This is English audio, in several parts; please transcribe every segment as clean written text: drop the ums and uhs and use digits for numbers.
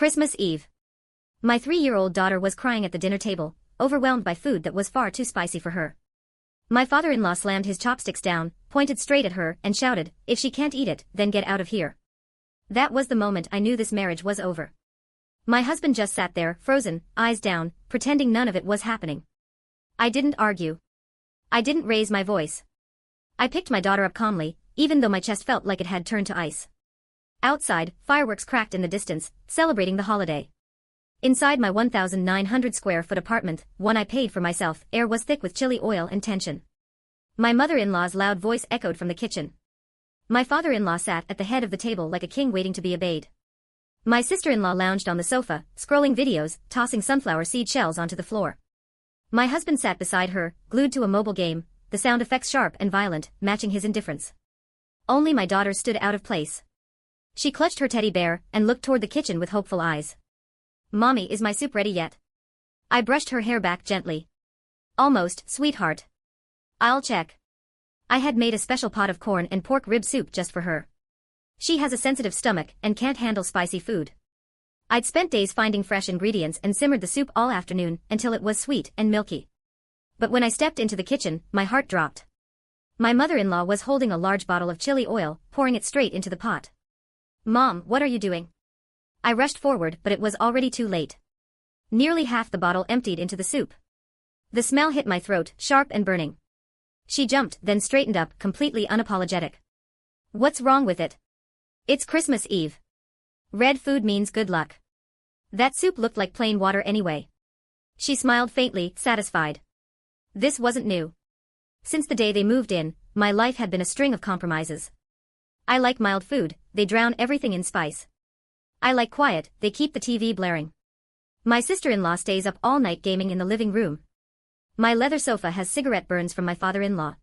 Christmas Eve. My 3-year-old daughter was crying at the dinner table, overwhelmed by food that was far too spicy for her. My father-in-law slammed his chopsticks down, pointed straight at her, and shouted, "If she can't eat it, then get out of here." That was the moment I knew this marriage was over. My husband just sat there, frozen, eyes down, pretending none of it was happening. I didn't argue. I didn't raise my voice. I picked my daughter up calmly, even though my chest felt like it had turned to ice. Outside, fireworks cracked in the distance, celebrating the holiday. Inside my 1,900 square foot apartment, one I paid for myself, air was thick with chili oil and tension. My mother-in-law's loud voice echoed from the kitchen. My father-in-law sat at the head of the table like a king waiting to be obeyed. My sister-in-law lounged on the sofa, scrolling videos, tossing sunflower seed shells onto the floor. My husband sat beside her, glued to a mobile game, the sound effects sharp and violent, matching his indifference. Only my daughter stood out of place. She clutched her teddy bear and looked toward the kitchen with hopeful eyes. "Mommy, is my soup ready yet?" I brushed her hair back gently. "Almost, sweetheart. I'll check." I had made a special pot of corn and pork rib soup just for her. She has a sensitive stomach and can't handle spicy food. I'd spent days finding fresh ingredients and simmered the soup all afternoon until it was sweet and milky. But when I stepped into the kitchen, my heart dropped. My mother-in-law was holding a large bottle of chili oil, pouring it straight into the pot. "Mom, what are you doing?" I rushed forward, but it was already too late. Nearly half the bottle emptied into the soup. The smell hit my throat, sharp and burning. She jumped, then straightened up, completely unapologetic. "What's wrong with it? It's Christmas Eve. Red food means good luck. That soup looked like plain water anyway." She smiled faintly, satisfied. This wasn't new. Since the day they moved in, my life had been a string of compromises. I like mild food, they drown everything in spice. I like quiet, they keep the TV blaring. My sister-in-law stays up all night gaming in the living room. My leather sofa has cigarette burns from my father-in-law.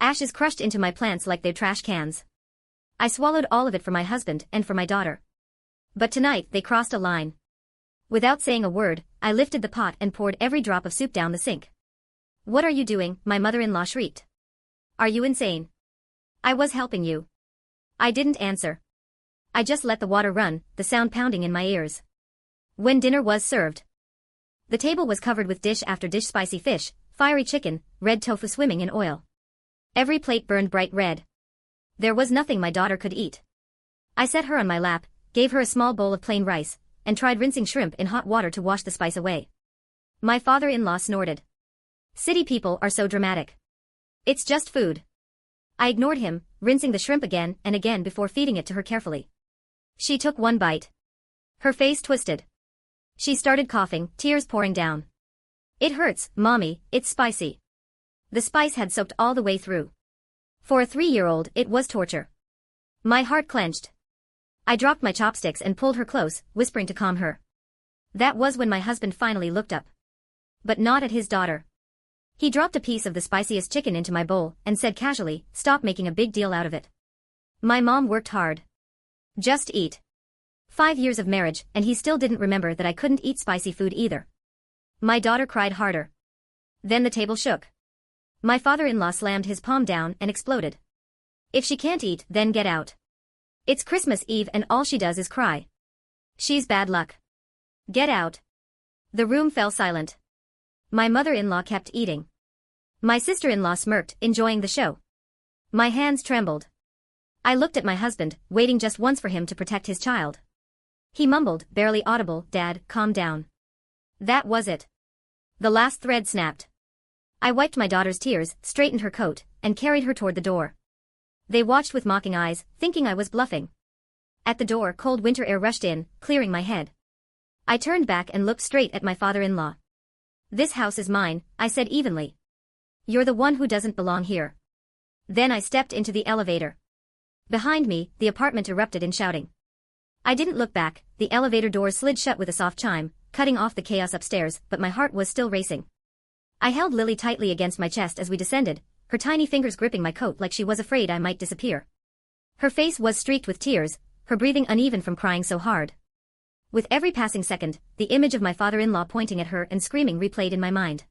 Ashes crushed into my plants like they're trash cans. I swallowed all of it for my husband and for my daughter. But tonight they crossed a line. Without saying a word, I lifted the pot and poured every drop of soup down the sink. "What are you doing?" my mother-in-law shrieked. "Are you insane? I was helping you." I didn't answer. I just let the water run, the sound pounding in my ears. When dinner was served, the table was covered with dish after dish: spicy fish, fiery chicken, red tofu swimming in oil. Every plate burned bright red. There was nothing my daughter could eat. I set her on my lap, gave her a small bowl of plain rice, and tried rinsing shrimp in hot water to wash the spice away. My father-in-law snorted. "City people are so dramatic. It's just food." I ignored him, rinsing the shrimp again and again before feeding it to her carefully. She took one bite. Her face twisted. She started coughing, tears pouring down. "It hurts, Mommy, it's spicy." The spice had soaked all the way through. For a 3-year-old, it was torture. My heart clenched. I dropped my chopsticks and pulled her close, whispering to calm her. That was when my husband finally looked up. But not at his daughter. He dropped a piece of the spiciest chicken into my bowl and said casually, "Stop making a big deal out of it. My mom worked hard. Just eat." 5 years of marriage, and he still didn't remember that I couldn't eat spicy food either. My daughter cried harder. Then the table shook. My father-in-law slammed his palm down and exploded. "If she can't eat, then get out. It's Christmas Eve and all she does is cry. She's bad luck. Get out." The room fell silent. My mother-in-law kept eating. My sister-in-law smirked, enjoying the show. My hands trembled. I looked at my husband, waiting just once for him to protect his child. He mumbled, barely audible, "Dad, calm down." That was it. The last thread snapped. I wiped my daughter's tears, straightened her coat, and carried her toward the door. They watched with mocking eyes, thinking I was bluffing. At the door, cold winter air rushed in, clearing my head. I turned back and looked straight at my father-in-law. "This house is mine," I said evenly. "You're the one who doesn't belong here." Then I stepped into the elevator. Behind me, the apartment erupted in shouting. I didn't look back, the elevator doors slid shut with a soft chime, cutting off the chaos upstairs, but my heart was still racing. I held Lily tightly against my chest as we descended, her tiny fingers gripping my coat like she was afraid I might disappear. Her face was streaked with tears, her breathing uneven from crying so hard. With every passing second, the image of my father-in-law pointing at her and screaming replayed in my mind.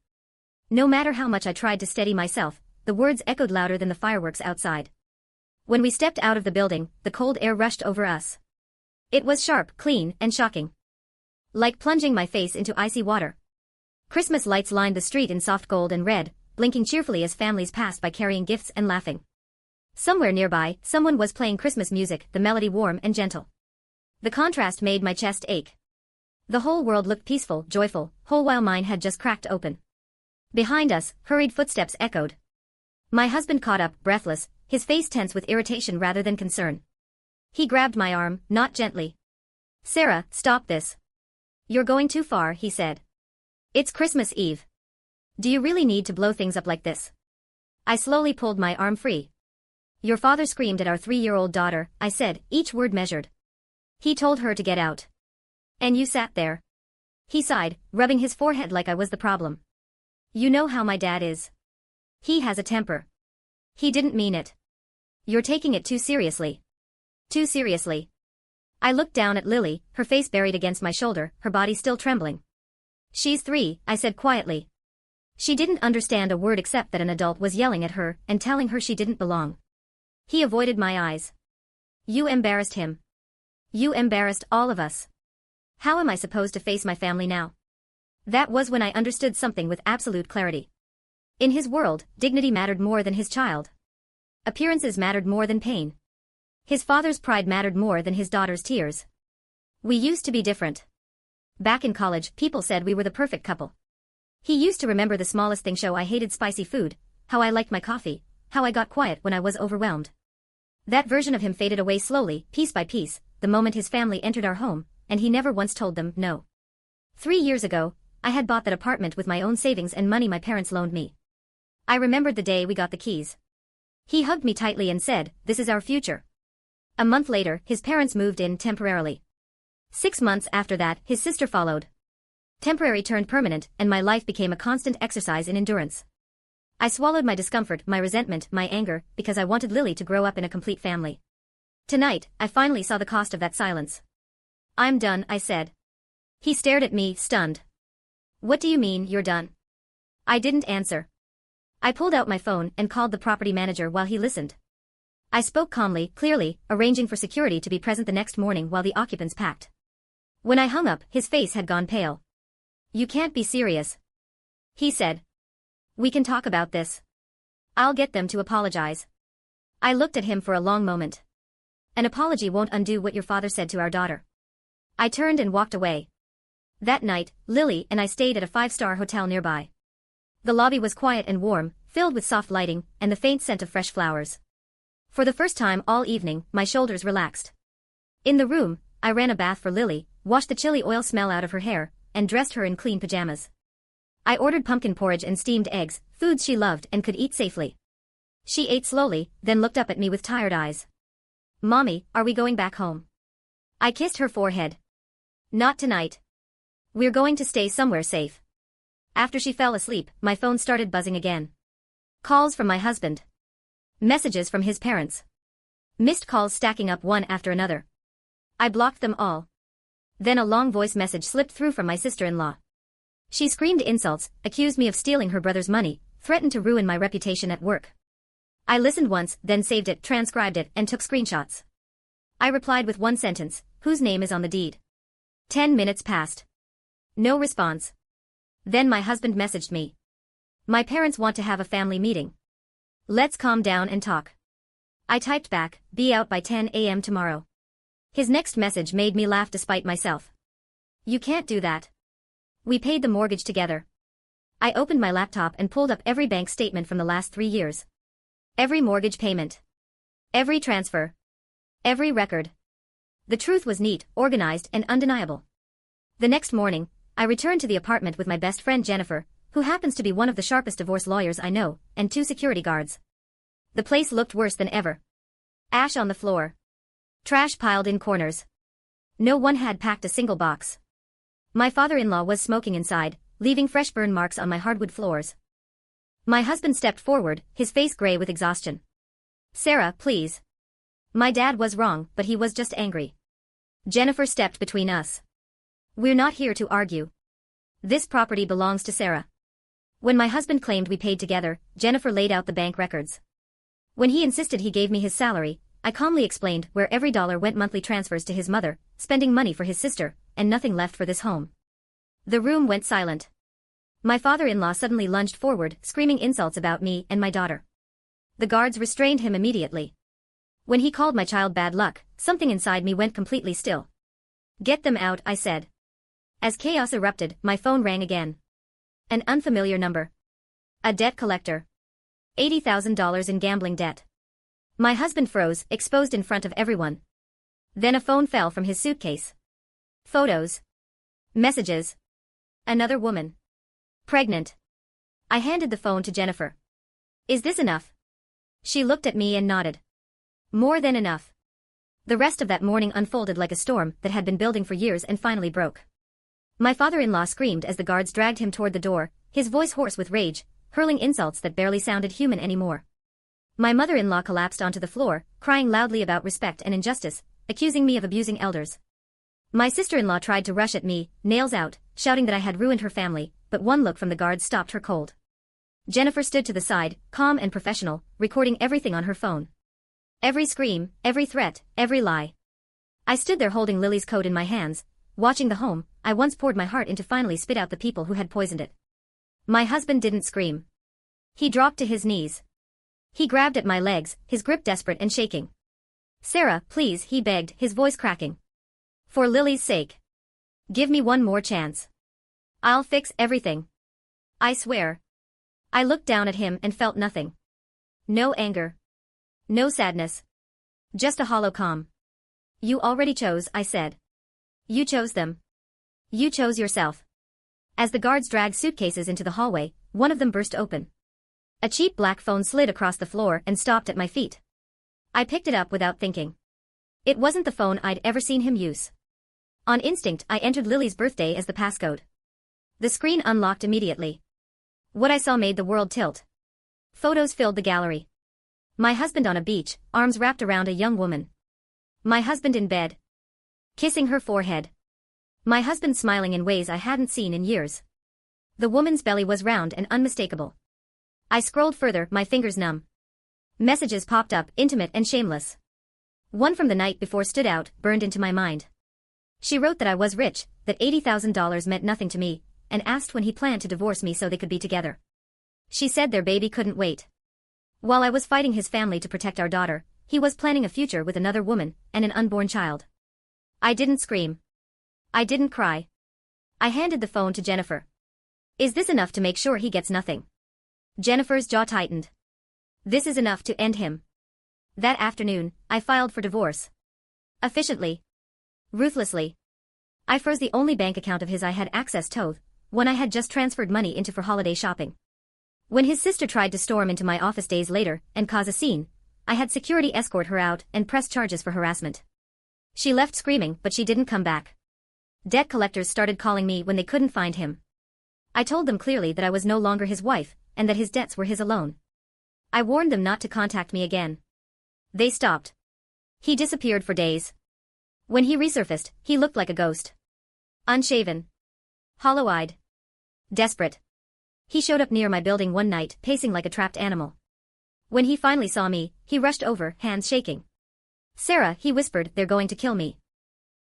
No matter how much I tried to steady myself, the words echoed louder than the fireworks outside. When we stepped out of the building, the cold air rushed over us. It was sharp, clean, and shocking. Like plunging my face into icy water. Christmas lights lined the street in soft gold and red, blinking cheerfully as families passed by carrying gifts and laughing. Somewhere nearby, someone was playing Christmas music, the melody warm and gentle. The contrast made my chest ache. The whole world looked peaceful, joyful, whole while mine had just cracked open. Behind us, hurried footsteps echoed. My husband caught up, breathless, his face tense with irritation rather than concern. He grabbed my arm, not gently. "Sarah, stop this. You're going too far," he said. "It's Christmas Eve. Do you really need to blow things up like this?" I slowly pulled my arm free. "Your father screamed at our 3-year-old daughter," I said, each word measured. "He told her to get out. And you sat there." He sighed, rubbing his forehead like I was the problem. "You know how my dad is. He has a temper. He didn't mean it. You're taking it too seriously." "Too seriously." I looked down at Lily, her face buried against my shoulder, her body still trembling. "She's 3, I said quietly. She didn't understand a word except that an adult was yelling at her and telling her she didn't belong. He avoided my eyes. "You embarrassed him. You embarrassed all of us. How am I supposed to face my family now?" That was when I understood something with absolute clarity. In his world, dignity mattered more than his child. Appearances mattered more than pain. His father's pride mattered more than his daughter's tears. We used to be different. Back in college, people said we were the perfect couple. He used to remember the smallest thing: show I hated spicy food, how I liked my coffee, how I got quiet when I was overwhelmed. That version of him faded away slowly, piece by piece, the moment his family entered our home, and he never once told them no. 3 years ago, I had bought that apartment with my own savings and money my parents loaned me. I remembered the day we got the keys. He hugged me tightly and said, "This is our future." A month later, his parents moved in temporarily. 6 months after that, his sister followed. Temporary turned permanent, and my life became a constant exercise in endurance. I swallowed my discomfort, my resentment, my anger, because I wanted Lily to grow up in a complete family. Tonight, I finally saw the cost of that silence. "I'm done," I said. He stared at me, stunned. "What do you mean, you're done?" I didn't answer. I pulled out my phone and called the property manager while he listened. I spoke calmly, clearly, arranging for security to be present the next morning while the occupants packed. When I hung up, his face had gone pale. "You can't be serious," he said. "We can talk about this. I'll get them to apologize." I looked at him for a long moment. "An apology won't undo what your father said to our daughter." I turned and walked away. That night, Lily and I stayed at a 5-star hotel nearby. The lobby was quiet and warm, filled with soft lighting and the faint scent of fresh flowers. For the first time all evening, my shoulders relaxed. In the room, I ran a bath for Lily, washed the chili oil smell out of her hair, and dressed her in clean pajamas. I ordered pumpkin porridge and steamed eggs, foods she loved and could eat safely. She ate slowly, then looked up at me with tired eyes. "Mommy, are we going back home?" I kissed her forehead. "Not tonight. We're going to stay somewhere safe." After she fell asleep, my phone started buzzing again. Calls from my husband. Messages from his parents. Missed calls stacking up one after another. I blocked them all. Then a long voice message slipped through from my sister-in-law. She screamed insults, accused me of stealing her brother's money, threatened to ruin my reputation at work. I listened once, then saved it, transcribed it, and took screenshots. I replied with one sentence, "Whose name is on the deed?" 10 minutes passed. No response. Then my husband messaged me. "My parents want to have a family meeting. Let's calm down and talk." I typed back, "Be out by 10 a.m. tomorrow." His next message made me laugh despite myself. "You can't do that. We paid the mortgage together." I opened my laptop and pulled up every bank statement from the last 3 years. Every mortgage payment. Every transfer. Every record. The truth was neat, organized, and undeniable. The next morning, I returned to the apartment with my best friend Jennifer, who happens to be one of the sharpest divorce lawyers I know, and 2 security guards. The place looked worse than ever. Ash on the floor. Trash piled in corners. No one had packed a single box. My father-in-law was smoking inside, leaving fresh burn marks on my hardwood floors. My husband stepped forward, his face gray with exhaustion. "Sarah, please. My dad was wrong, but he was just angry." Jennifer stepped between us. "We're not here to argue. This property belongs to Sarah." When my husband claimed we paid together, Jennifer laid out the bank records. When he insisted he gave me his salary, I calmly explained where every dollar went: monthly transfers to his mother, spending money for his sister, and nothing left for this home. The room went silent. My father-in-law suddenly lunged forward, screaming insults about me and my daughter. The guards restrained him immediately. When he called my child bad luck, something inside me went completely still. "Get them out," I said. As chaos erupted, my phone rang again. An unfamiliar number. A debt collector. $80,000 in gambling debt. My husband froze, exposed in front of everyone. Then a phone fell from his suitcase. Photos. Messages. Another woman. Pregnant. I handed the phone to Jennifer. "Is this enough?" She looked at me and nodded. More than enough. The rest of that morning unfolded like a storm that had been building for years and finally broke. My father-in-law screamed as the guards dragged him toward the door, his voice hoarse with rage, hurling insults that barely sounded human anymore. My mother-in-law collapsed onto the floor, crying loudly about respect and injustice, accusing me of abusing elders. My sister-in-law tried to rush at me, nails out, shouting that I had ruined her family, but one look from the guards stopped her cold. Jennifer stood to the side, calm and professional, recording everything on her phone. Every scream, every threat, every lie. I stood there holding Lily's coat in my hands, watching the home I once poured my heart into finally spit out the people who had poisoned it. My husband didn't scream. He dropped to his knees. He grabbed at my legs, his grip desperate and shaking. "Sarah, please," he begged, his voice cracking. "For Lily's sake. Give me one more chance. I'll fix everything. I swear." I looked down at him and felt nothing. No anger. No sadness. Just a hollow calm. "You already chose," I said. "You chose them. You chose yourself." As the guards dragged suitcases into the hallway, one of them burst open. A cheap black phone slid across the floor and stopped at my feet. I picked it up without thinking. It wasn't the phone I'd ever seen him use. On instinct, I entered Lily's birthday as the passcode. The screen unlocked immediately. What I saw made the world tilt. Photos filled the gallery. My husband on a beach, arms wrapped around a young woman. My husband in bed, kissing her forehead. My husband smiling in ways I hadn't seen in years. The woman's belly was round and unmistakable. I scrolled further, my fingers numb. Messages popped up, intimate and shameless. One from the night before stood out, burned into my mind. She wrote that I was rich, that $80,000 meant nothing to me, and asked when he planned to divorce me so they could be together. She said their baby couldn't wait. While I was fighting his family to protect our daughter, he was planning a future with another woman and an unborn child. I didn't scream. I didn't cry. I handed the phone to Jennifer. "Is this enough to make sure he gets nothing?" Jennifer's jaw tightened. "This is enough to end him." That afternoon, I filed for divorce. Efficiently. Ruthlessly. I froze the only bank account of his I had access to, one I had just transferred money into for holiday shopping. When his sister tried to storm into my office days later and cause a scene, I had security escort her out and press charges for harassment. She left screaming, but she didn't come back. Debt collectors started calling me when they couldn't find him. I told them clearly that I was no longer his wife, and that his debts were his alone. I warned them not to contact me again. They stopped. He disappeared for days. When he resurfaced, he looked like a ghost. Unshaven. Hollow-eyed. Desperate. He showed up near my building one night, pacing like a trapped animal. When he finally saw me, he rushed over, hands shaking. "Sarah," he whispered, "they're going to kill me.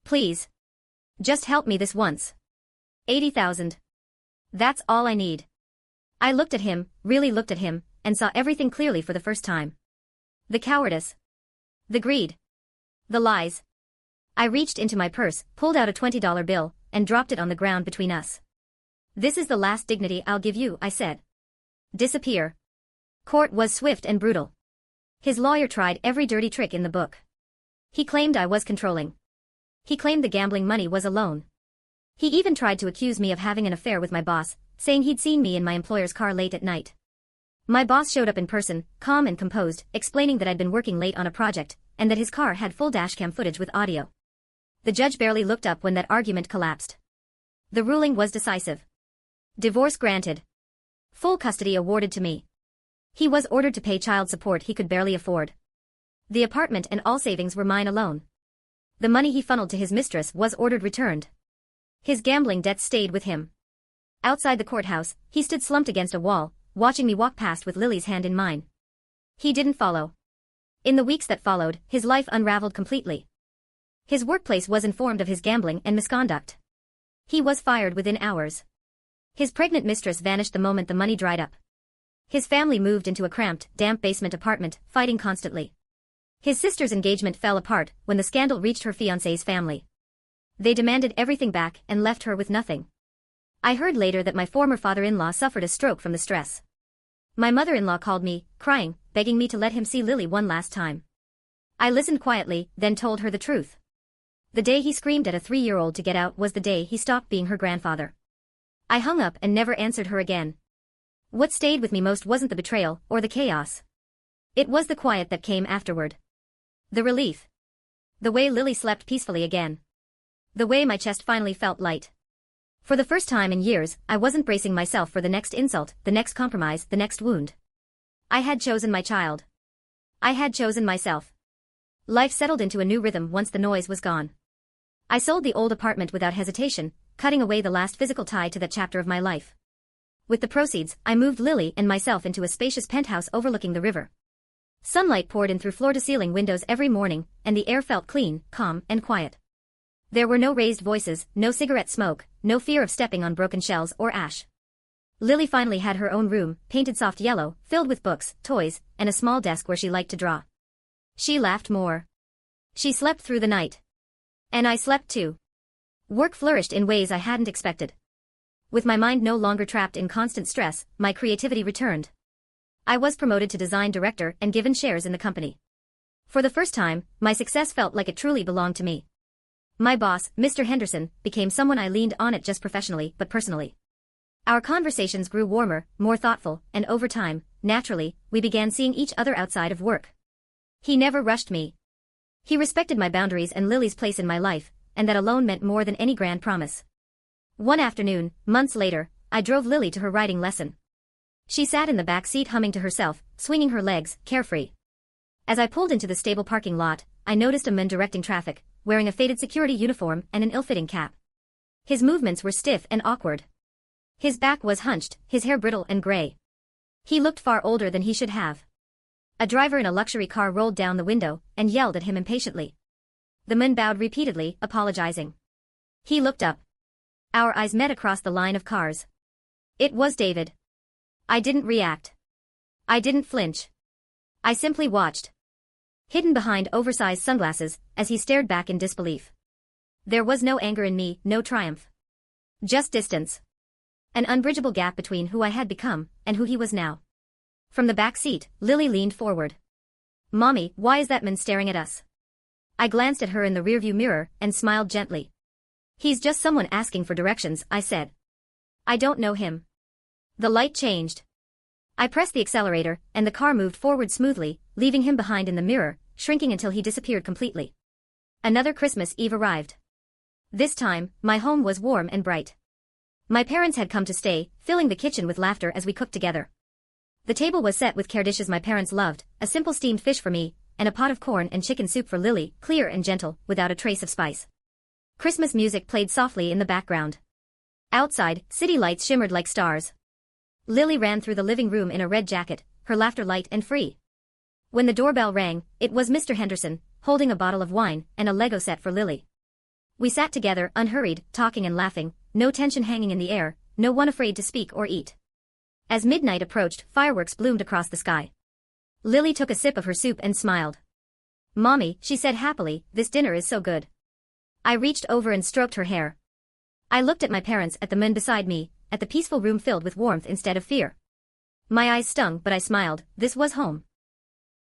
Please. Just help me this once. 80,000. That's all I need." I looked at him, really looked at him, and saw everything clearly for the first time. The cowardice. The greed. The lies. I reached into my purse, pulled out a $20 bill, and dropped it on the ground between us. "This is the last dignity I'll give you," I said. "Disappear." Court was swift and brutal. His lawyer tried every dirty trick in the book. He claimed I was controlling. He claimed the gambling money was a loan. He even tried to accuse me of having an affair with my boss, saying he'd seen me in my employer's car late at night. My boss showed up in person, calm and composed, explaining that I'd been working late on a project, and that his car had full dashcam footage with audio. The judge barely looked up when that argument collapsed. The ruling was decisive. Divorce granted. Full custody awarded to me. He was ordered to pay child support he could barely afford. The apartment and all savings were mine alone. The money he funneled to his mistress was ordered returned. His gambling debts stayed with him. Outside the courthouse, he stood slumped against a wall, watching me walk past with Lily's hand in mine. He didn't follow. In the weeks that followed, his life unraveled completely. His workplace was informed of his gambling and misconduct. He was fired within hours. His pregnant mistress vanished the moment the money dried up. His family moved into a cramped, damp basement apartment, fighting constantly. His sister's engagement fell apart when the scandal reached her fiancé's family. They demanded everything back and left her with nothing. I heard later that my former father-in-law suffered a stroke from the stress. My mother-in-law called me, crying, begging me to let him see Lily one last time. I listened quietly, then told her the truth. The day he screamed at a 3-year-old to get out was the day he stopped being her grandfather. I hung up and never answered her again. What stayed with me most wasn't the betrayal or the chaos. It was the quiet that came afterward. The relief. The way Lily slept peacefully again. The way my chest finally felt light. For the first time in years, I wasn't bracing myself for the next insult, the next compromise, the next wound. I had chosen my child. I had chosen myself. Life settled into a new rhythm once the noise was gone. I sold the old apartment without hesitation, cutting away the last physical tie to that chapter of my life. With the proceeds, I moved Lily and myself into a spacious penthouse overlooking the river. Sunlight poured in through floor-to-ceiling windows every morning, and the air felt clean, calm, and quiet. There were no raised voices, no cigarette smoke, no fear of stepping on broken shells or ash. Lily finally had her own room, painted soft yellow, filled with books, toys, and a small desk where she liked to draw. She laughed more. She slept through the night. And I slept too. Work flourished in ways I hadn't expected. With my mind no longer trapped in constant stress, my creativity returned. I was promoted to design director and given shares in the company. For the first time, my success felt like it truly belonged to me. My boss, Mr. Henderson, became someone I leaned on, not just professionally but personally. Our conversations grew warmer, more thoughtful, and over time, naturally, we began seeing each other outside of work. He never rushed me. He respected my boundaries and Lily's place in my life, and that alone meant more than any grand promise. One afternoon, months later, I drove Lily to her writing lesson. She sat in the back seat humming to herself, swinging her legs, carefree. As I pulled into the stable parking lot, I noticed a man directing traffic, wearing a faded security uniform and an ill-fitting cap. His movements were stiff and awkward. His back was hunched, his hair brittle and gray. He looked far older than he should have. A driver in a luxury car rolled down the window and yelled at him impatiently. The man bowed repeatedly, apologizing. He looked up. Our eyes met across the line of cars. It was David. I didn't react. I didn't flinch. I simply watched. Hidden behind oversized sunglasses, as he stared back in disbelief. There was no anger in me, no triumph. Just distance. An unbridgeable gap between who I had become and who he was now. From the back seat, Lily leaned forward. "Mommy, why is that man staring at us?" I glanced at her in the rearview mirror and smiled gently. "He's just someone asking for directions," I said. "I don't know him." The light changed. I pressed the accelerator, and the car moved forward smoothly, leaving him behind in the mirror, shrinking until he disappeared completely. Another Christmas Eve arrived. This time, my home was warm and bright. My parents had come to stay, filling the kitchen with laughter as we cooked together. The table was set with care dishes my parents loved, a simple steamed fish for me, and a pot of corn and chicken soup for Lily, clear and gentle, without a trace of spice. Christmas music played softly in the background. Outside, city lights shimmered like stars. Lily ran through the living room in a red jacket, her laughter light and free. When the doorbell rang, it was Mr. Henderson, holding a bottle of wine and a Lego set for Lily. We sat together, unhurried, talking and laughing, no tension hanging in the air, no one afraid to speak or eat. As midnight approached, fireworks bloomed across the sky. Lily took a sip of her soup and smiled. "Mommy," she said happily, "this dinner is so good." I reached over and stroked her hair. I looked at my parents, at the men beside me, at the peaceful room filled with warmth instead of fear. My eyes stung, but I smiled. This was home.